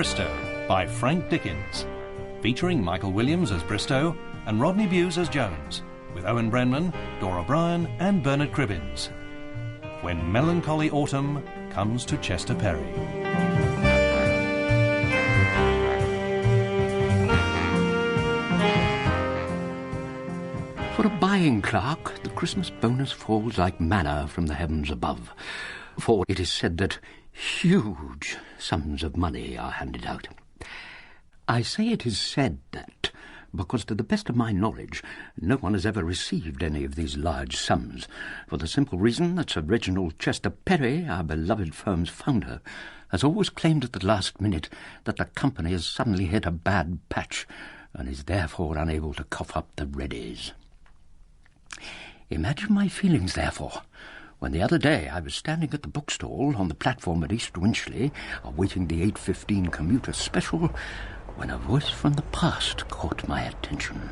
Bristow by Frank Dickens, featuring Michael Williams as Bristow and Rodney Bewes as Jones, with Owen Brennan, Dora Bryan and Bernard Cribbins. When Melancholy Autumn Comes to Chester Perry. For a buying clerk, the Christmas bonus falls like manna from the heavens above, for it is said that huge sums of money are handed out. I say it is said that because, to the best of my knowledge, no one has ever received any of these large sums, for the simple reason that Sir Reginald Chester Perry, our beloved firm's founder, has always claimed at the last minute that the company has suddenly hit a bad patch and is therefore unable to cough up the readies. Imagine my feelings, therefore, when the other day I was standing at the bookstall on the platform at East Winchley, awaiting the 8:15 commuter special, when a voice from the past caught my attention.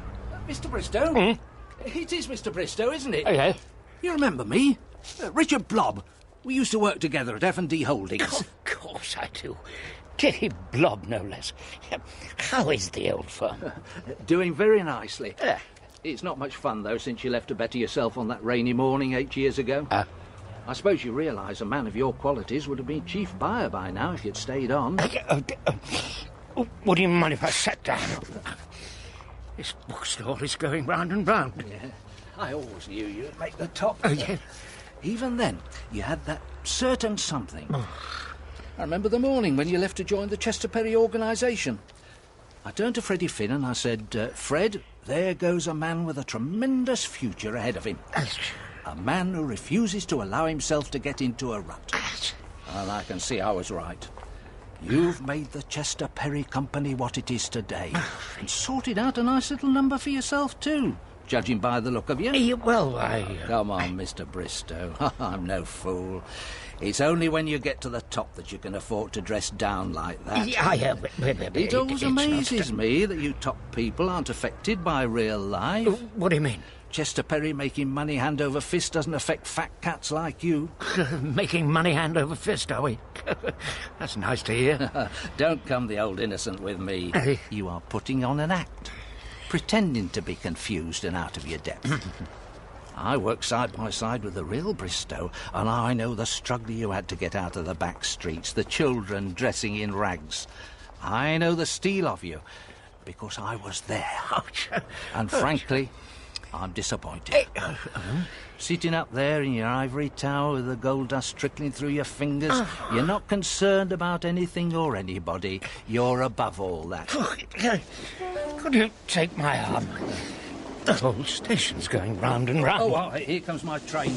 Mr. Bristow? It is Mr. Bristow, isn't it? Oh, yeah. You remember me? Richard Blob. We used to work together at F&D Holdings. Of course I do. Jerry Blob, no less. How is the old firm? Doing very nicely. It's not much fun, though, since you left to better yourself on that rainy morning 8 years ago. I suppose you realise a man of your qualities would have been chief buyer by now if you'd stayed on. Would you mind if I sat down? This bookstall is going round and round. Yeah, I always knew you'd make the top. Oh, yeah. Even then, you had that certain something. I remember the morning when you left to join the Chester Perry organisation. I turned to Freddie Finn and I said, Fred, there goes a man with a tremendous future ahead of him. A man who refuses to allow himself to get into a rut. And I can see I was right. You've made the Chester Perry Company what it is today. And sorted out a nice little number for yourself, too, judging by the look of you. Come on, Mr. Bristow. I'm no fool. It's only when you get to the top that you can afford to dress down like that. It always amazes me that you top people aren't affected by real life. What do you mean? Chester Perry making money hand over fist doesn't affect fat cats like you. Making money hand over fist, are we? That's nice to hear. Don't come the old innocent with me. You are putting on an act, pretending to be confused and out of your depth. I work side by side with the real Bristow, and I know the struggle you had to get out of the back streets, the children dressing in rags. I know the steel of you, because I was there. And frankly, I'm disappointed. Sitting up there in your ivory tower with the gold dust trickling through your fingers, you're not concerned about anything or anybody. You're above all that. Could you take my arm? The whole station's going round and round. Oh, here comes my train.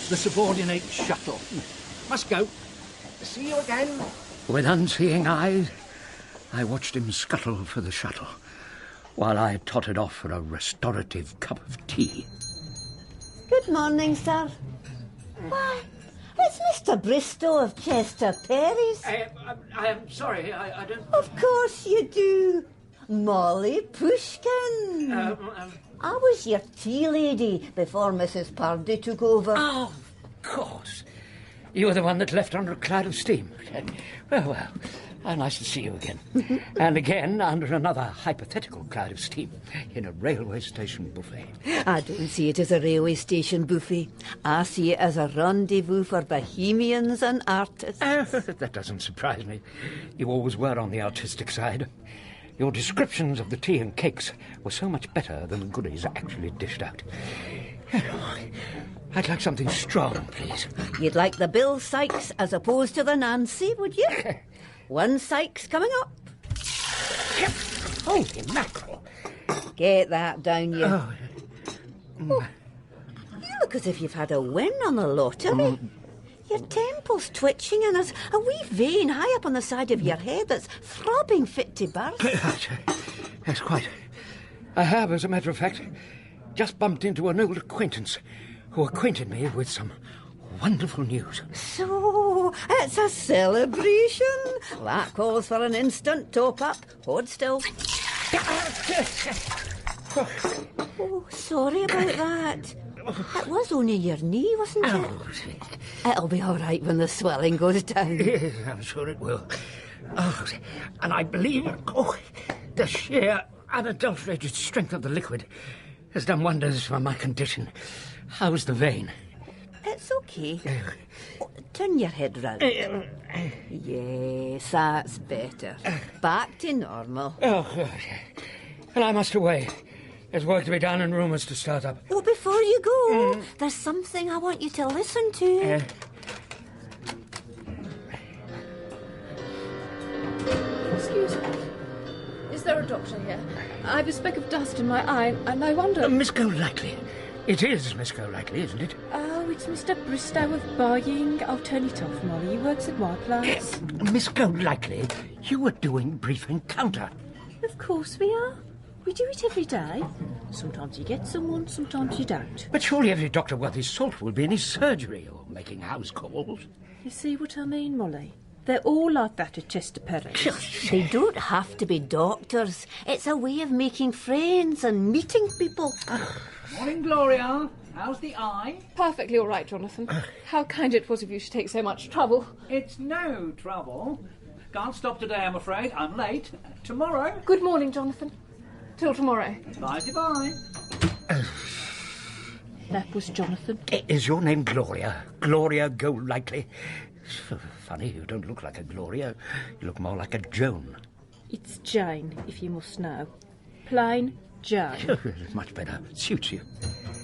The subordinate shuttle. Must go. See you again. With unseeing eyes, I watched him scuttle for the shuttle, while I tottered off for a restorative cup of tea. Good morning, sir. Why, it's Mr. Bristow of Chester Perry's. I am sorry, I don't... Of course you do. Molly Pushkin. I was your tea lady before Mrs. Purdy took over. Oh, of course. You were the one that left under a cloud of steam. Well, how nice to see you again. And again under another hypothetical cloud of steam in a railway station buffet. I don't see it as a railway station buffet. I see it as a rendezvous for bohemians and artists. That doesn't surprise me. You always were on the artistic side. Your descriptions of the tea and cakes were so much better than the goodies actually dished out. I'd like something strong, please. You'd like the Bill Sykes as opposed to the Nancy, would you? One Sykes coming up. Holy mackerel. Get that down, you. Oh, you look as if you've had a win on the lottery. Your temple's twitching and there's a wee vein high up on the side of your head that's throbbing fit to burst. Yes, quite. I have, as a matter of fact, just bumped into an old acquaintance who acquainted me with some wonderful news. So, it's a celebration. That calls for an instant top-up. Hold still. Oh, sorry about that. It was only your knee, wasn't it? It'll be all right when the swelling goes down. Yes, I'm sure it will. Oh, and I believe, the sheer unadulterated strength of the liquid has done wonders for my condition. How's the vein? It's okay. Turn your head round. Yes, that's better. Back to normal. Oh, good. Well, I must away. There's work to be done and rumours to start up. Oh, before you go, there's something I want you to listen to. Excuse me. Is there a doctor here? I've a speck of dust in my eye, and I wonder... Miss Golightly. It is Miss Golightly, isn't it? Oh, it's Mr. Bristow of buying. I'll turn it off, Molly. He works at my place. Miss Golightly, you were doing brief encounter. Of course we are. We do it every day. Sometimes you get someone, sometimes you don't. But surely every doctor worth his salt will be in his surgery or making house calls. You see what I mean, Molly? They're all like that at Chester Perry. They don't have to be doctors. It's a way of making friends and meeting people. Morning, Gloria. How's the eye? Perfectly all right, Jonathan. How kind it was of you to take so much trouble. It's no trouble. Can't stop today, I'm afraid. I'm late. Tomorrow. Good morning, Jonathan. Till tomorrow. Bye-bye. That was Jonathan. Is your name Gloria? Gloria Golightly? Funny, you don't look like a Gloria. You look more like a Joan. It's Jane, if you must know. Plain Jane. Much better. Suits you.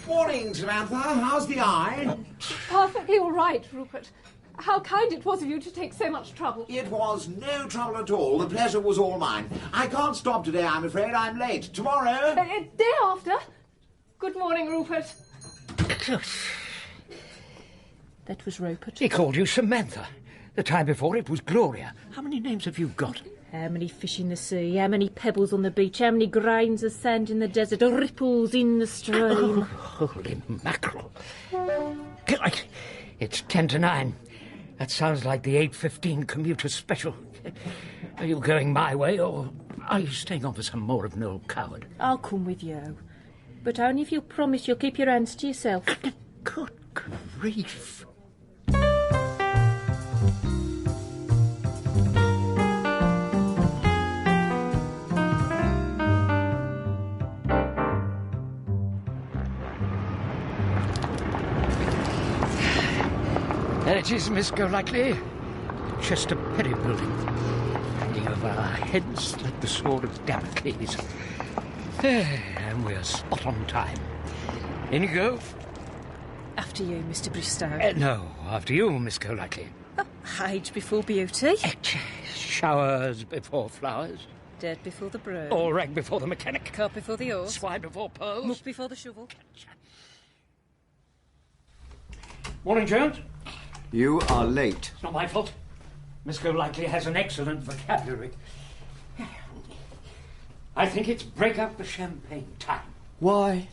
Morning, Samantha. How's the eye? Perfectly all right, Rupert. How kind it was of you to take so much trouble. It was no trouble at all. The pleasure was all mine. I can't stop today, I'm afraid. I'm late. Tomorrow... Day after. Good morning, Rupert. That was Rupert. He called you Samantha. The time before it was Gloria. How many names have you got? How many fish in the sea, how many pebbles on the beach, how many grains of sand in the desert, or ripples in the stream. Holy mackerel. It's 10 to 9. That sounds like the 8:15 commuter special. Are you going my way, or are you staying on for some more of Noel Coward? I'll come with you. But only if you'll promise you'll keep your hands to yourself. Good grief. There it is, Miss Golightly. Chester Perry building. Hanging over our heads like the sword of Damocles. And we're spot on time. In you go. After you, Mr. Bristow. No, after you, Miss Golightly. Age before beauty. Showers before flowers. Dirt before the broom. All rag before the mechanic. Cart before the horse. Swine before pearls. Muck before the shovel. Morning, Jones. You are late. It's not my fault. Miss Golightly has an excellent vocabulary. I think it's break out the champagne time. Why?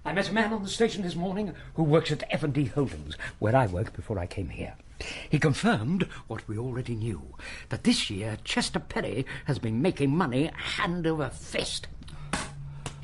I met a man on the station this morning who works at F&D Holdings, where I worked before I came here. He confirmed what we already knew, that this year Chester Perry has been making money hand over fist.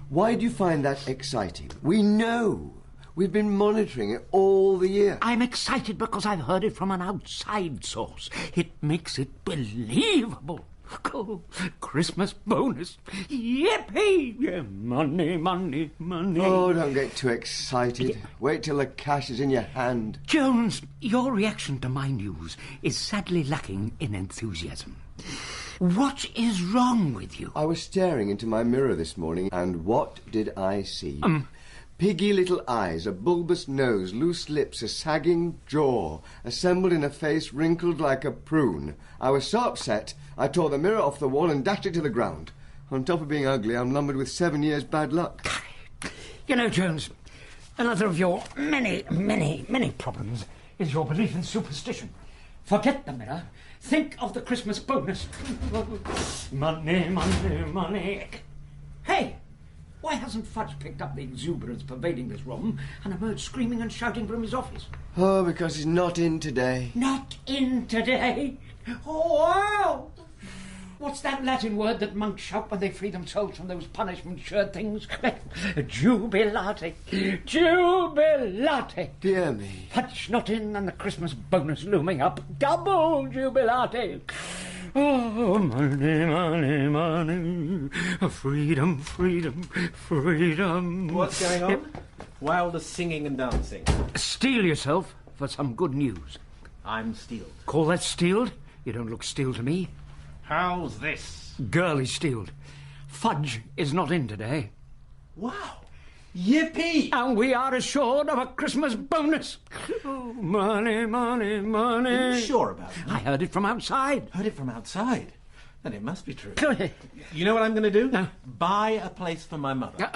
Why do you find that exciting? We know. We've been monitoring it all the year. I'm excited because I've heard it from an outside source. It makes it believable. Oh, Christmas bonus. Yippee! Yeah, money, money, money. Oh, don't get too excited. Wait till the cash is in your hand. Jones, your reaction to my news is sadly lacking in enthusiasm. What is wrong with you? I was staring into my mirror this morning, and what did I see? Piggy little eyes, a bulbous nose, loose lips, a sagging jaw, assembled in a face wrinkled like a prune. I was so upset, I tore the mirror off the wall and dashed it to the ground. On top of being ugly, I'm lumbered with 7 years' bad luck. You know, Jones, another of your many, many, many problems is your belief in superstition. Forget the mirror. Think of the Christmas bonus. Money, money, money. Hey! Why hasn't Fudge picked up the exuberance pervading this room and emerged screaming and shouting from his office? Oh, because he's not in today. Not in today? Oh, wow! What's that Latin word that monks shout when they free themselves from those punishment-shirt things? Jubilate! Jubilate! Dear me. Fudge not in and the Christmas bonus looming up. Double jubilate! Oh, money, money, money. Freedom, freedom, freedom. What's going on? Why all the singing and dancing? Steel yourself for some good news. I'm steeled. Call that steeled? You don't look steel to me. How's this? Girl is steeled. Fudge is not in today. Wow. Yippee! And we are assured of a Christmas bonus. Oh, money, money, money. Are you sure about that? I heard it from outside. Heard it from outside? Then it must be true. You know what I'm going to do? Buy a place for my mother.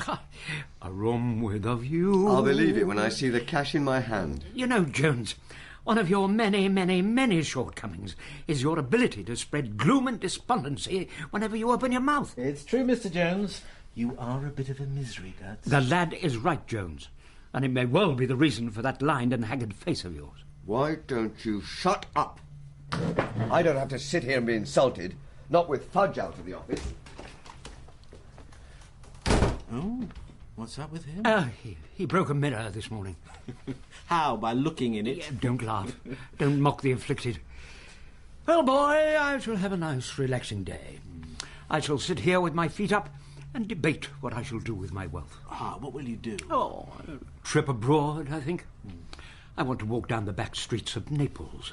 A room with a view. I'll believe it when I see the cash in my hand. You know, Jones, one of your many, many, many shortcomings is your ability to spread gloom and despondency whenever you open your mouth. It's true, Mr. Jones. You are a bit of a misery, Guts. The lad is right, Jones, and it may well be the reason for that lined and haggard face of yours. Why don't you shut up? I don't have to sit here and be insulted, not with Fudge out of the office. Oh, what's up with him? He broke a mirror this morning. How? By looking in it? Yeah, don't laugh. Don't mock the afflicted. Well, boy, I shall have a nice, relaxing day. I shall sit here with my feet up and debate what I shall do with my wealth. What will you do? Oh, a trip abroad, I think. I want to walk down the back streets of Naples,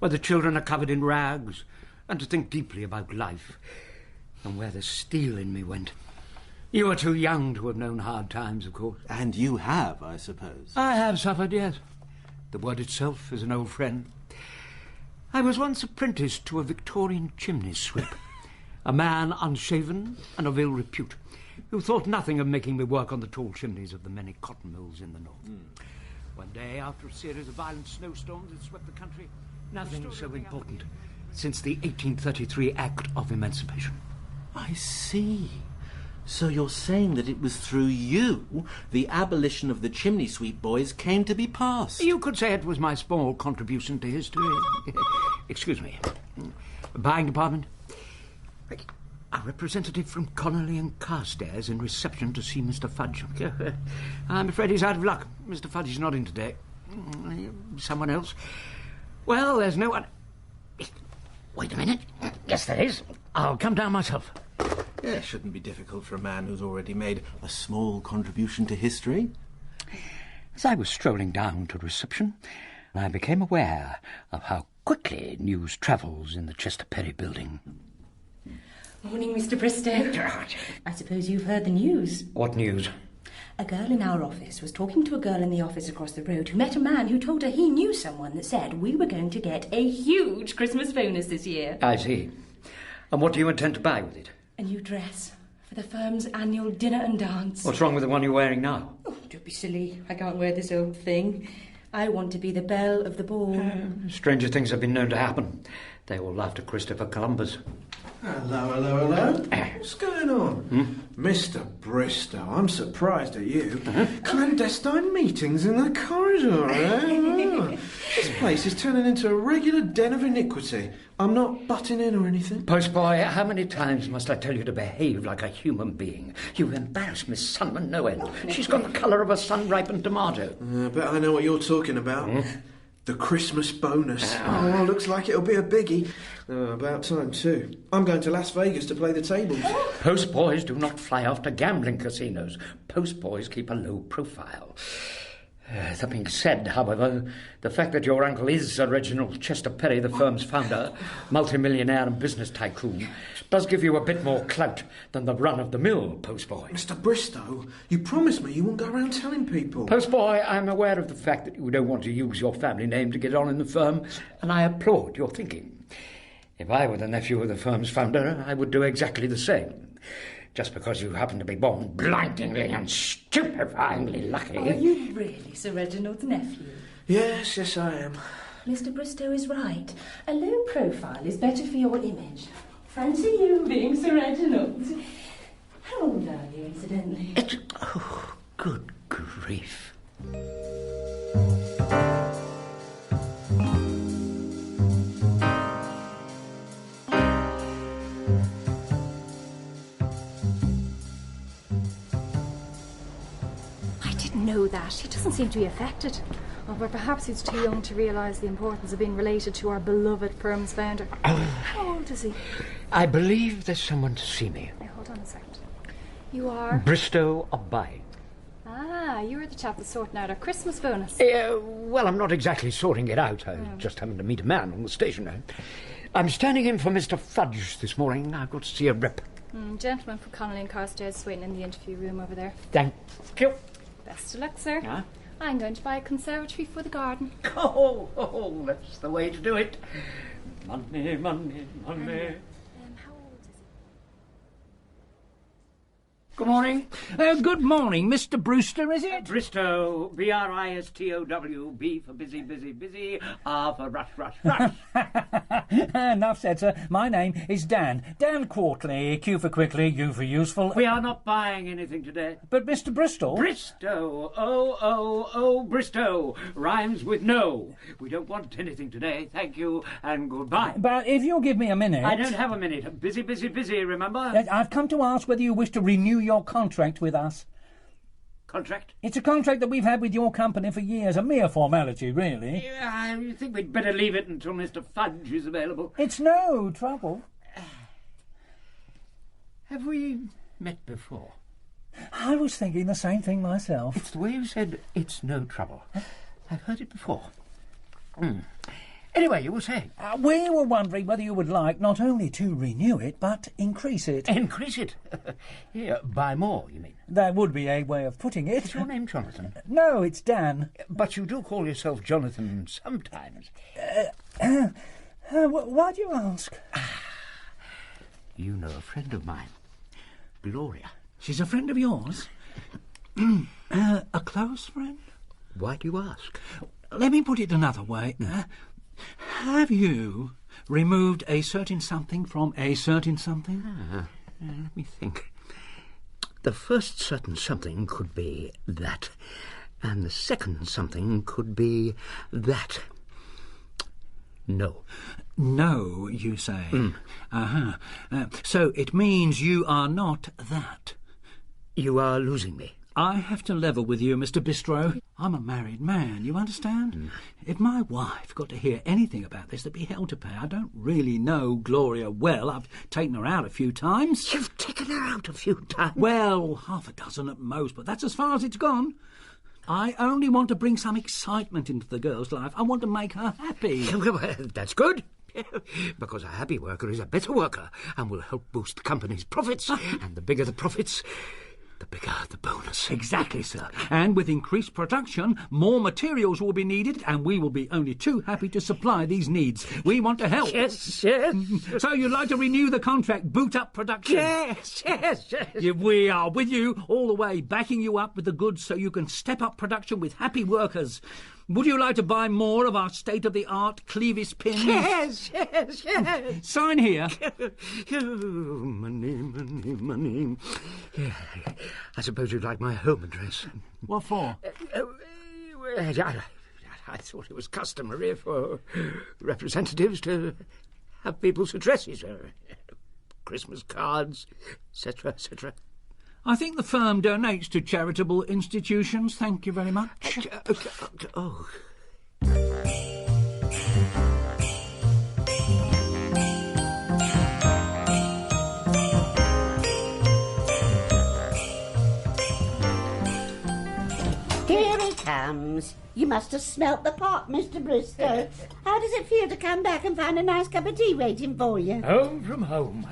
where the children are covered in rags, and to think deeply about life, and where the steel in me went. You are too young to have known hard times, of course. And you have, I suppose. I have suffered, yes. The word itself is an old friend. I was once apprenticed to a Victorian chimney sweep, a man unshaven and of ill repute, who thought nothing of making me work on the tall chimneys of the many cotton mills in the north. One day, after a series of violent snowstorms that swept the country, nothing so important since the 1833 Act of Emancipation. I see. So you're saying that it was through you the abolition of the chimney sweep boys came to be passed? You could say it was my small contribution to history. Excuse me. Buying department? A representative from Connolly and Carstairs in reception to see Mr. Fudge. I'm afraid he's out of luck. Mr. Fudge is not in today. Someone else? Well, there's no one... Wait a minute. Yes, there is. I'll come down myself. Yeah, it shouldn't be difficult for a man who's already made a small contribution to history. As I was strolling down to reception, I became aware of how quickly news travels in the Chester Perry building. Morning, Mr. Bristow. I suppose you've heard the news. What news? A girl in our office was talking to a girl in the office across the road who met a man who told her he knew someone that said we were going to get a huge Christmas bonus this year. I see. And what do you intend to buy with it? A new dress for the firm's annual dinner and dance. What's wrong with the one you're wearing now? Oh, don't be silly. I can't wear this old thing. I want to be the belle of the ball. Stranger things have been known to happen. They all laughed at Christopher Columbus. Hello. What's going on? Mr. Bristow, I'm surprised at you. Clandestine meetings in the corridor, eh? This place is turning into a regular den of iniquity. I'm not butting in or anything. Postboy, how many times must I tell you to behave like a human being? You've embarrassed Miss Sunman no end. She's got the colour of a sun-ripened tomato. I bet I know what you're talking about. The Christmas bonus. Oh, looks like it'll be a biggie. About time, too. I'm going to Las Vegas to play the tables. Postboys do not fly after gambling casinos. Postboys keep a low profile. That being said, however, the fact that your uncle is Sir Reginald Chester Perry, the firm's founder, multimillionaire and business tycoon, does give you a bit more clout than the run-of-the-mill postboy. Mr. Bristow, you promised me you won't go around telling people. Postboy, I'm aware of the fact that you don't want to use your family name to get on in the firm, and I applaud your thinking. If I were the nephew of the firm's founder, I would do exactly the same. Just because you happen to be born blindingly and stupefyingly lucky. Are you really Sir Reginald's nephew? Yes, I am. Mr. Bristow is right. A low profile is better for your image. Fancy you being Sir Reginald. How old are you, incidentally? Oh, good grief. Know that. He doesn't seem to be affected. Oh, but perhaps he's too young to realise the importance of being related to our beloved firm's founder. How old is he? I believe there's someone to see me. Now, hold on a second. You are? Bristow of Buying. Ah, you're the chap that's sorting out our Christmas bonus. Well, I'm not exactly sorting it out. I just happened to meet a man on the station. I'm standing in for Mr. Fudge this morning. I've got to see a rep. Gentleman from Connolly and Carstairs waiting in the interview room over there. Thank you. Best of luck, sir. Yeah? I'm going to buy a conservatory for the garden. Oh, that's the way to do it. Money, money, money. How old is he? Good morning. Good morning, Mr. Brewster, is it? Bristow, Bristow, B for busy, busy, busy, R for rush, rush, rush. Enough said, sir. My name is Dan. Dan Quartley. Q for quickly, U for useful. We are not buying anything today. But Mr. Bristol... Bristow, O, Bristow, rhymes with no. We don't want anything today, thank you, and goodbye. But if you'll give me a minute... I don't have a minute. Busy, busy, busy, remember? I've come to ask whether you wish to renew your contract with us. Contract? It's a contract that we've had with your company for years. A mere formality, really. I think we'd better leave it until Mr. Fudge is available. It's no trouble. Have we met before? I was thinking the same thing myself. It's the way you said it's no trouble. I've heard it before. Anyway, you were saying? We were wondering whether you would like not only to renew it, but increase it. Increase it? Yeah, buy more, you mean? That would be a way of putting it. Is your name Jonathan? No, it's Dan. But you do call yourself Jonathan sometimes. Why do you ask? You know a friend of mine, Gloria. She's a friend of yours? A close friend? Why do you ask? Let me put it another way. Have you removed a certain something from a certain something? Let me think. The first certain something could be that, and the second something could be that. No. No, you say? So it means you are not that. You are losing me. I have to level with you, Mr. Bristow. I'm a married man, you understand? If my wife got to hear anything about this, there'd be hell to pay. I don't really know Gloria well. I've taken her out a few times. You've taken her out a few times? Well, half a dozen at most, but that's as far as it's gone. I only want to bring some excitement into the girl's life. I want to make her happy. Well, that's good. Because a happy worker is a better worker and will help boost the company's profits. And the bigger the profits, the bigger the bonus. Exactly, sir. And with increased production, more materials will be needed, and we will be only too happy to supply these needs. We want to help. Yes. So you'd like to renew the contract, boot up production? Yes. Yeah, we are with you all the way, backing you up with the goods so you can step up production with happy workers. Would you like to buy more of our state-of-the-art Clevis pins? Yes. Sign here. Money. Yeah, I suppose you'd like my home address. What for? I thought it was customary for representatives to have people's addresses, Christmas cards, etc. I think the firm donates to charitable institutions. Thank you very much. Oh. Here he comes. You must have smelt the pot, Mr. Bristow. How does it feel to come back and find a nice cup of tea waiting for you? Home from home.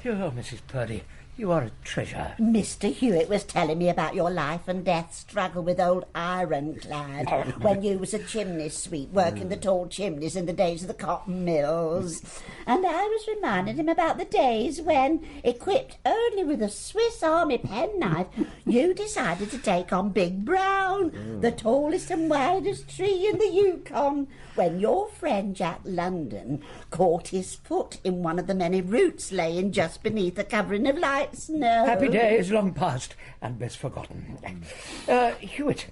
Oh, Mrs. Purdy, you are a treasure. Mr. Hewitt was telling me about your life and death struggle with old Ironclad when you was a chimney sweep working the tall chimneys in the days of the cotton mills. And I was reminding him about the days when, equipped only with a Swiss Army penknife, you decided to take on Big Brown, the tallest and widest tree in the Yukon, when your friend Jack London caught his foot in one of the many roots laying just beneath a covering of light snow. Happy days long past and best forgotten. Hewitt,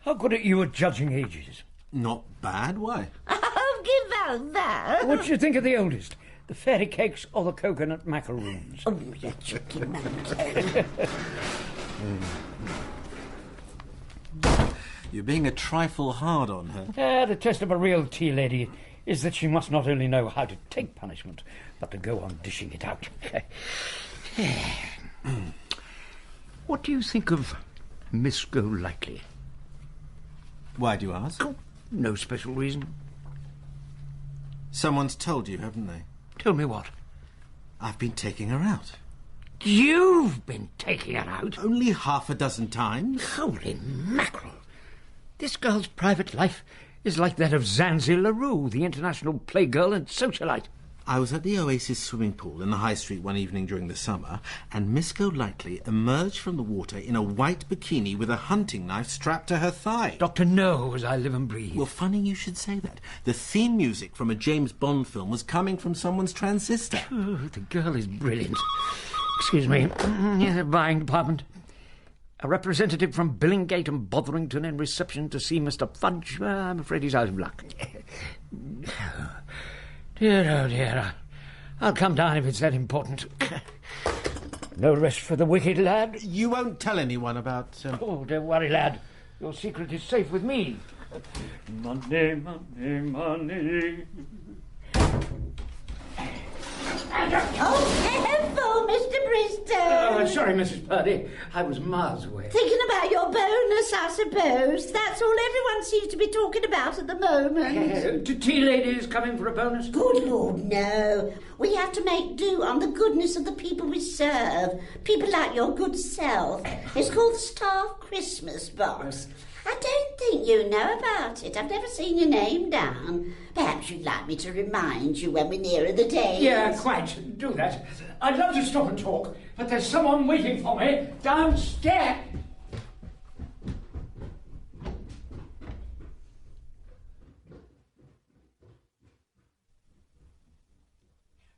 how good are you at judging ages? Not bad, why? Oh, give out that. What do you think of the oldest? The fairy cakes or the coconut macaroons? Oh, you cheeky monkey. You're being a trifle hard on her. The test of a real tea lady is that she must not only know how to take punishment, but to go on dishing it out. What do you think of Miss Golightly? Why do you ask? Oh, no special reason. Someone's told you, haven't they? Tell me what? I've been taking her out. You've been taking her out? Only half a dozen times. Holy mackerel. This girl's private life is like that of Zanzi LaRue, the international playgirl and socialite. I was at the Oasis swimming pool in the High Street one evening during the summer, and Miss Golightly emerged from the water in a white bikini with a hunting knife strapped to her thigh. Dr. No, as I live and breathe. Well, funny you should say that. The theme music from a James Bond film was coming from someone's transistor. Oh, the girl is brilliant. Excuse me. The buying department. A representative from Billinggate and Botherington in reception to see Mr. Fudge. I'm afraid he's out of luck. Dear, oh dear. I'll come down if it's that important. No rest for the wicked, lad. You won't tell anyone about... Oh, don't worry, lad. Your secret is safe with me. Money, money, money. Oh, careful, Mr. Bristow. Sorry, Mrs. Purdy. I was miles away. Thinking about your bonus, I suppose. That's all everyone seems to be talking about at the moment. Do tea ladies come in for a bonus? Good Lord, no. We have to make do on the goodness of the people we serve. People like your good self. It's called the Staff Christmas Box. I don't think you know about it. I've never seen your name down. Perhaps you'd like me to remind you when we're nearer the day. Yeah, quite. Do that. I'd love to stop and talk, but there's someone waiting for me downstairs.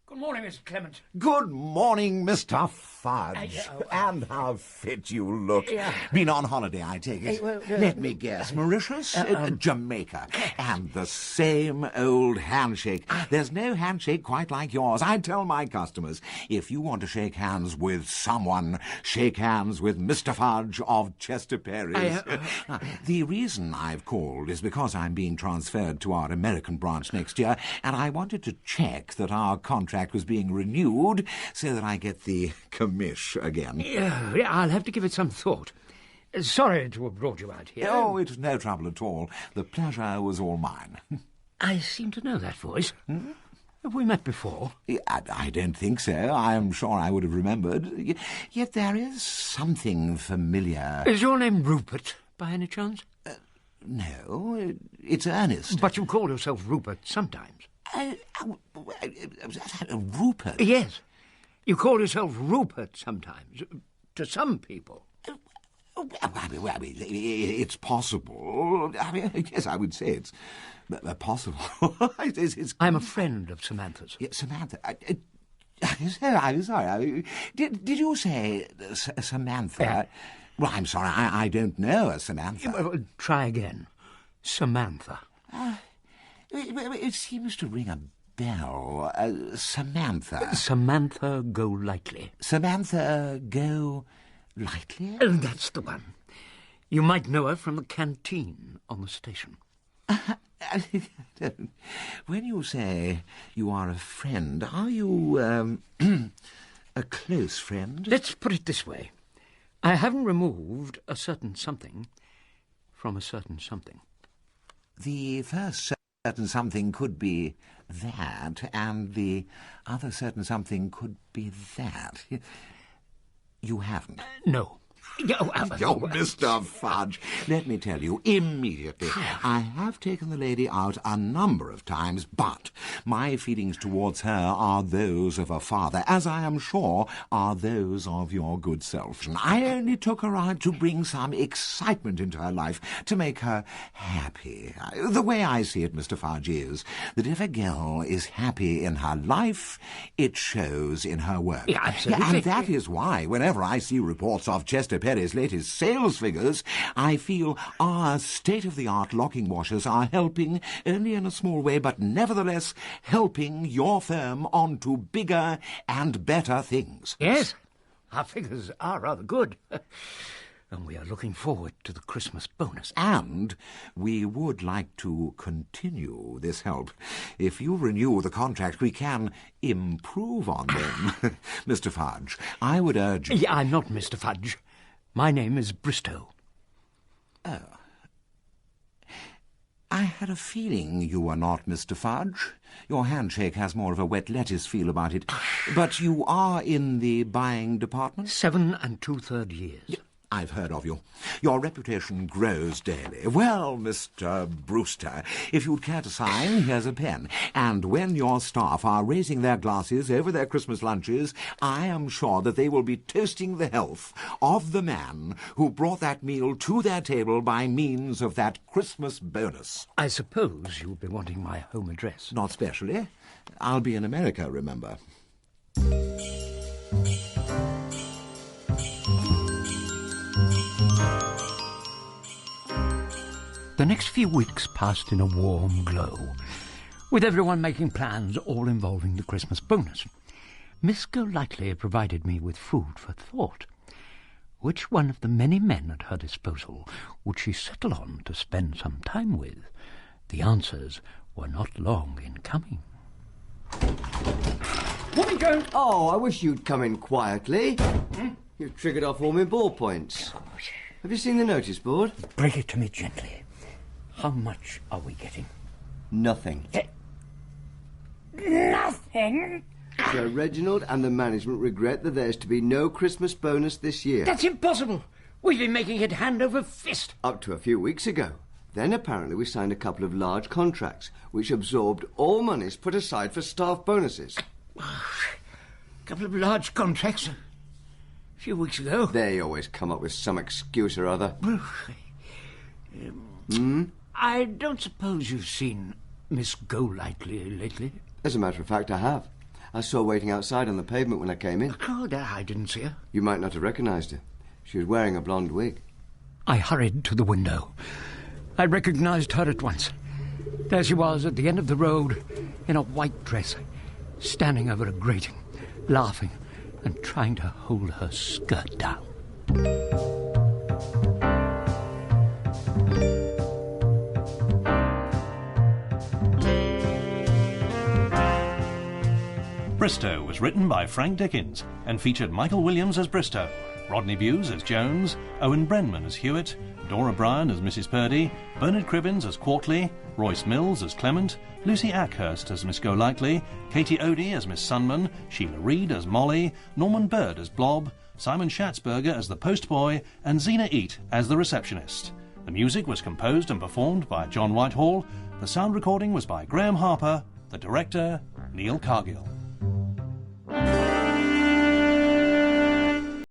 Good morning, Mr. Clement. Good morning, Mr. Fudge. And how fit you look. Been on holiday, I take it. Let me guess. Mauritius? Jamaica. And the same old handshake. There's no handshake quite like yours. I tell my customers, if you want to shake hands with someone, shake hands with Mr. Fudge of Chester Perry's. The reason I've called is because I'm being transferred to our American branch next year, and I wanted to check that our contract was being renewed so that I get the commish again. I'll have to give it some thought. Sorry to have brought you out here. Oh, it's no trouble at all. The pleasure was all mine. I seem to know that voice. Have we met before? I don't think so. I'm sure I would have remembered. Yet there is something familiar. Is your name Rupert, by any chance? No, it's Ernest. But you call yourself Rupert sometimes. Rupert? Yes. You call yourself Rupert sometimes. To some people. Well, it's possible. Yes, I would say it's possible. I'm a friend of Samantha's. Yeah, Samantha. I'm sorry. Did you say Samantha? Well, I'm sorry. I don't know a Samantha. Well, try again. Samantha. It seems to ring a bell. Samantha. Samantha Golightly. Samantha Golightly? That's the one. You might know her from the canteen on the station. When you say you are a friend, are you a close friend? Let's put it this way. I haven't removed a certain something from a certain something. The first certain something could be that, and the other certain something could be that. You haven't? No. Oh, Mr. Fudge, let me tell you immediately. I have taken the lady out a number of times, but my feelings towards her are those of a father, as I am sure are those of your good self. I only took her out to bring some excitement into her life, to make her happy. The way I see it, Mr. Fudge, is that if a girl is happy in her life, it shows in her work. Yeah, absolutely. And that is why, whenever I see reports of Chester Perry's latest sales figures, I feel our state-of-the-art locking washers are helping, only in a small way, but nevertheless helping your firm on to bigger and better things. Yes, our figures are rather good. And we are looking forward to the Christmas bonus. And we would like to continue this help. If you renew the contract, we can improve on them. Mr. Fudge, I would urge... Yeah, I'm not Mr. Fudge. My name is Bristow. Oh. I had a feeling you were not Mr. Fudge. Your handshake has more of a wet lettuce feel about it. But you are in the buying department? 7 2/3 years. Yeah, I've heard of you. Your reputation grows daily. Well, Mr. Brewster, if you'd care to sign, here's a pen. And when your staff are raising their glasses over their Christmas lunches, I am sure that they will be toasting the health of the man who brought that meal to their table by means of that Christmas bonus. I suppose you'll be wanting my home address. Not specially. I'll be in America, remember. The next few weeks passed in a warm glow, with everyone making plans all involving the Christmas bonus. Miss Golightly provided me with food for thought. Which one of the many men at her disposal would she settle on to spend some time with? The answers were not long in coming. What are you going... Oh, I wish you'd come in quietly. You've triggered off all my ballpoints. Have you seen the notice board? Break it to me gently. How much are we getting? Nothing. Nothing? Sir Reginald and the management regret that there's to be no Christmas bonus this year. That's impossible. We've been making it hand over fist. Up to a few weeks ago. Then apparently we signed a couple of large contracts, which absorbed all monies put aside for staff bonuses. A couple of large contracts a few weeks ago. They always come up with some excuse or other. I don't suppose you've seen Miss Golightly lately? As a matter of fact, I have. I saw her waiting outside on the pavement when I came in. Oh, I didn't see her. You might not have recognised her. She was wearing a blonde wig. I hurried to the window. I recognised her at once. There she was at the end of the road, in a white dress, standing over a grating, laughing and trying to hold her skirt down. Bristow was written by Frank Dickens and featured Michael Williams as Bristow, Rodney Bewes as Jones, Owen Brenman as Hewitt, Dora Bryan as Mrs. Purdy, Bernard Cribbins as Quartley, Royce Mills as Clement, Lucy Ackhurst as Miss Golightly, Katie Odie as Miss Sunman, Sheila Reid as Molly, Norman Bird as Blob, Simon Schatzberger as the postboy, and Zena Eat as the receptionist. The music was composed and performed by John Whitehall. The sound recording was by Graham Harper. The director, Neil Cargill.